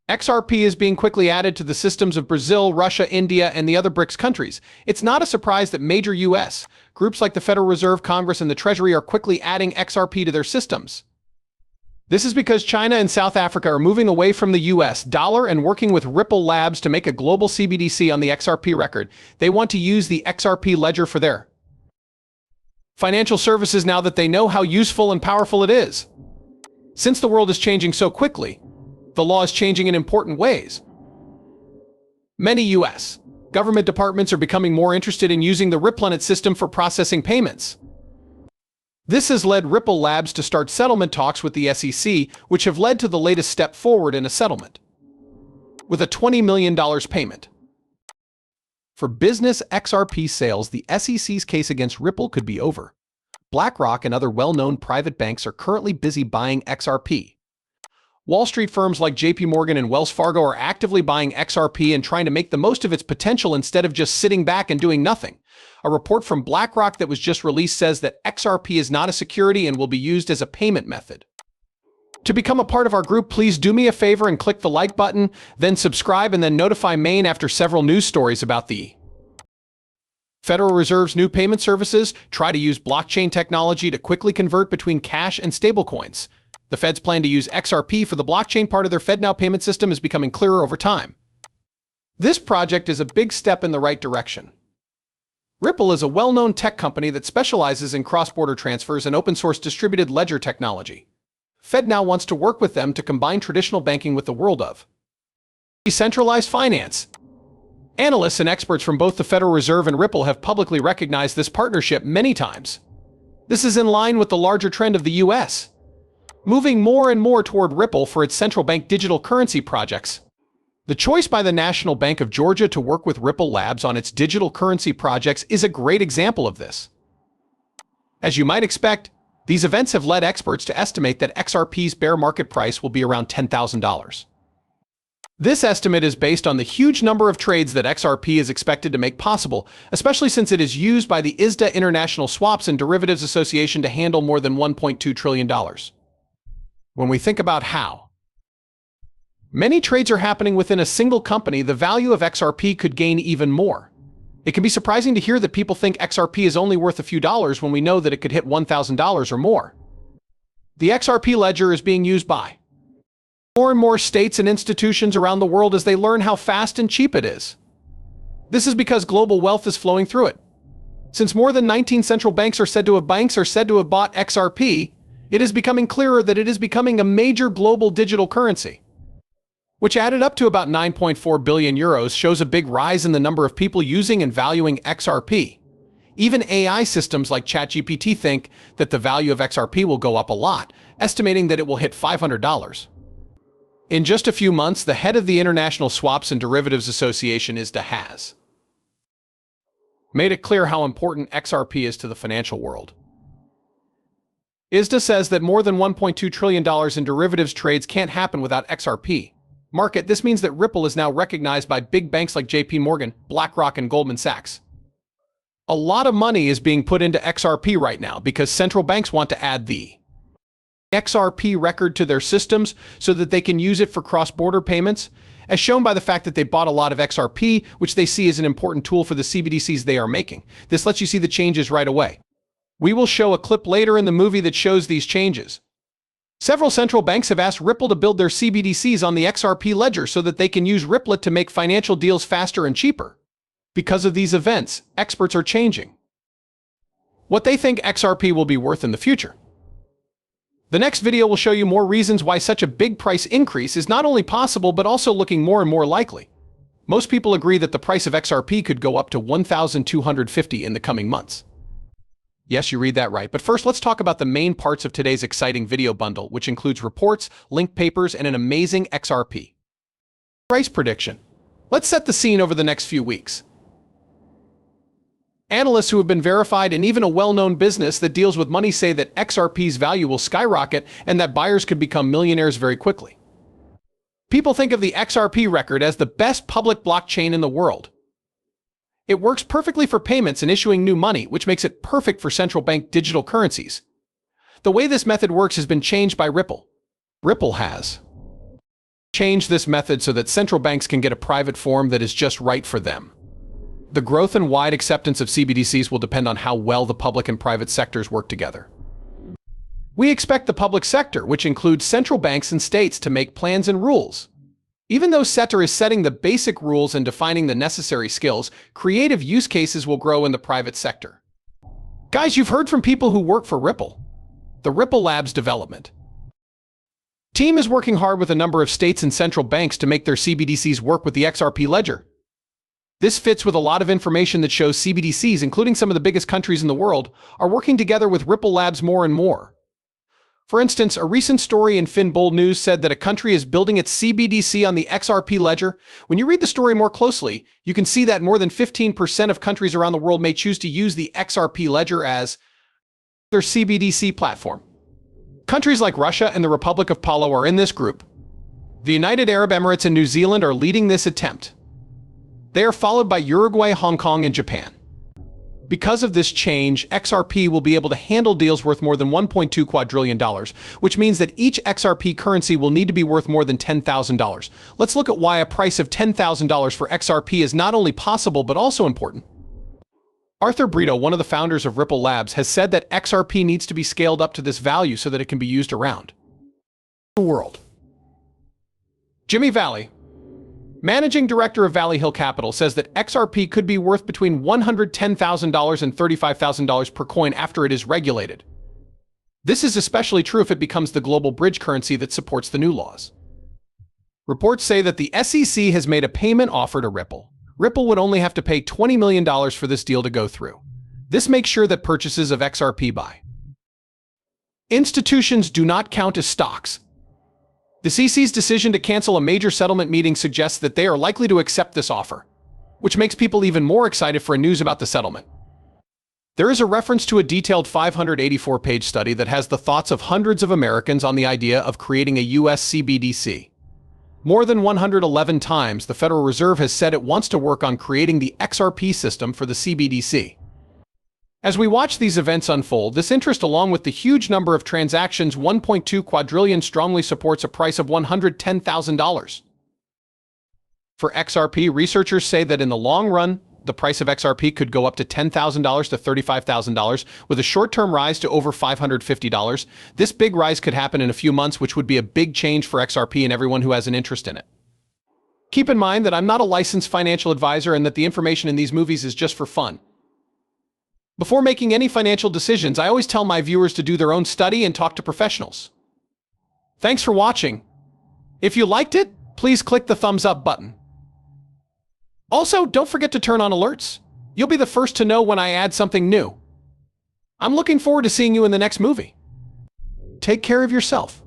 XRP is being quickly added to the systems of Brazil, Russia, India, and the other BRICS countries. It's not a surprise that major U.S. groups like the Federal Reserve, Congress, and the Treasury are quickly adding XRP to their systems. This is because China and South Africa are moving away from the US dollar and working with Ripple Labs to make a global CBDC on the XRP record. They want to use the XRP ledger for their financial services now that they know how useful and powerful it is. Since the world is changing so quickly, the law is changing in important ways. Many US government departments are becoming more interested in using the Ripple system for processing payments. This has led Ripple Labs to start settlement talks with the SEC, which have led to the latest step forward in a settlement, with a $20 million payment. For business XRP sales, the SEC's case against Ripple could be over. BlackRock and other well-known private banks are currently busy buying XRP. Wall Street firms like JP Morgan and Wells Fargo are actively buying XRP and trying to make the most of its potential instead of just sitting back and doing nothing. A report from BlackRock that was just released says that XRP is not a security and will be used as a payment method. To become a part of our group, please do me a favor and click the like button, then subscribe and then notify Maine after several news stories about the Federal Reserve's new payment services try to use blockchain technology to quickly convert between cash and stablecoins. The Fed's plan to use XRP for the blockchain part of their FedNow payment system is becoming clearer over time. This project is a big step in the right direction. Ripple is a well-known tech company that specializes in cross-border transfers and open-source distributed ledger technology. FedNow wants to work with them to combine traditional banking with the world of decentralized finance. Analysts and experts from both the Federal Reserve and Ripple have publicly recognized this partnership many times. This is in line with the larger trend of the U.S. moving more and more toward Ripple for its central bank digital currency projects. The choice by the National Bank of Georgia to work with Ripple Labs on its digital currency projects is a great example of this. As you might expect, these events have led experts to estimate that XRP's bear market price will be around $10,000. This estimate is based on the huge number of trades that XRP is expected to make possible, especially since it is used by the ISDA International Swaps and Derivatives Association to handle more than $1.2 trillion. When we think about how many trades are happening within a single company, the value of XRP could gain even more. It can be surprising to hear that people think XRP is only worth a few dollars when we know that it could hit $1,000 or more. The XRP ledger is being used by more and more states and institutions around the world as they learn how fast and cheap it is. This is because global wealth is flowing through it. Since more than 19 central banks are said to have bought XRP, it is becoming clearer that it is becoming a major global digital currency, which added up to about 9.4 billion euros, shows a big rise in the number of people using and valuing XRP. Even AI systems like ChatGPT think that the value of XRP will go up a lot, estimating that it will hit $500. In just a few months, the head of the International Swaps and Derivatives Association, ISDA, has made it clear how important XRP is to the financial world. ISDA says that more than $1.2 trillion in derivatives trades can't happen without XRP market. This means that Ripple is now recognized by big banks like JP Morgan, BlackRock, and Goldman Sachs. A lot of money is being put into XRP right now because central banks want to add the XRP record to their systems so that they can use it for cross-border payments, as shown by the fact that they bought a lot of XRP, which they see as an important tool for the CBDCs they are making. This lets you see the changes right away. We will show a clip later in the movie that shows these changes. Several central banks have asked Ripple to build their CBDCs on the XRP ledger so that they can use Ripple to make financial deals faster and cheaper. Because of these events, experts are changing what they think XRP will be worth in the future. The next video will show you more reasons why such a big price increase is not only possible but also looking more and more likely. Most people agree that the price of XRP could go up to $1,250 in the coming months. Yes, you read that right. But first, let's talk about the main parts of today's exciting video bundle, which includes reports, linked papers, and an amazing XRP price prediction. Let's set the scene over the next few weeks. Analysts who have been verified and even a well-known business that deals with money say that XRP's value will skyrocket and that buyers could become millionaires very quickly. People think of the XRP record as the best public blockchain in the world. It works perfectly for payments and issuing new money, which makes it perfect for central bank digital currencies. The way this method works has been changed by Ripple. Ripple has change this method so that central banks can get a private form that is just right for them. The growth and wide acceptance of CBDCs will depend on how well the public and private sectors work together. We expect the public sector, which includes central banks and states, to make plans and rules. Even though sector is setting the basic rules and defining the necessary skills, creative use cases will grow in the private sector. Guys, you've heard from people who work for Ripple. The Ripple Labs development team is working hard with a number of states and central banks to make their CBDCs work with the XRP ledger. This fits with a lot of information that shows CBDCs, including some of the biggest countries in the world, are working together with Ripple Labs more and more. For instance, a recent story in Finbold News said that a country is building its CBDC on the XRP ledger. When you read the story more closely, you can see that more than 15% of countries around the world may choose to use the XRP ledger as their CBDC platform. Countries like Russia and the Republic of Palau are in this group. The United Arab Emirates and New Zealand are leading this attempt. They are followed by Uruguay, Hong Kong, and Japan. Because of this change, XRP will be able to handle deals worth more than $1.2 quadrillion, which means that each XRP currency will need to be worth more than $10,000. Let's look at why a price of $10,000 for XRP is not only possible but also important. Arthur Brito, one of the founders of Ripple Labs, has said that XRP needs to be scaled up to this value so that it can be used around the world. Jimmy Valley, managing director of Valley Hill Capital, says that XRP could be worth between $110,000 and $35,000 per coin after it is regulated. This is especially true if it becomes the global bridge currency that supports the new laws. Reports say that the SEC has made a payment offer to Ripple. Ripple would only have to pay $20 million for this deal to go through. This makes sure that purchases of XRP by institutions do not count as stocks. The CC's decision to cancel a major settlement meeting suggests that they are likely to accept this offer, which makes people even more excited for news about the settlement. There is a reference to a detailed 584-page study that has the thoughts of hundreds of Americans on the idea of creating a US CBDC. More than 111 times, the Federal Reserve has said it wants to work on creating the XRP system for the CBDC. As we watch these events unfold, this interest, along with the huge number of transactions, 1.2 quadrillion, strongly supports a price of $110,000. For XRP, researchers say that in the long run, the price of XRP could go up to $10,000 to $35,000, with a short-term rise to over $550. This big rise could happen in a few months, which would be a big change for XRP and everyone who has an interest in it. Keep in mind that I'm not a licensed financial advisor and that the information in these movies is just for fun. Before making any financial decisions, I always tell my viewers to do their own study and talk to professionals. Thanks for watching. If you liked it, please click the thumbs up button. Also, don't forget to turn on alerts. You'll be the first to know when I add something new. I'm looking forward to seeing you in the next movie. Take care of yourself.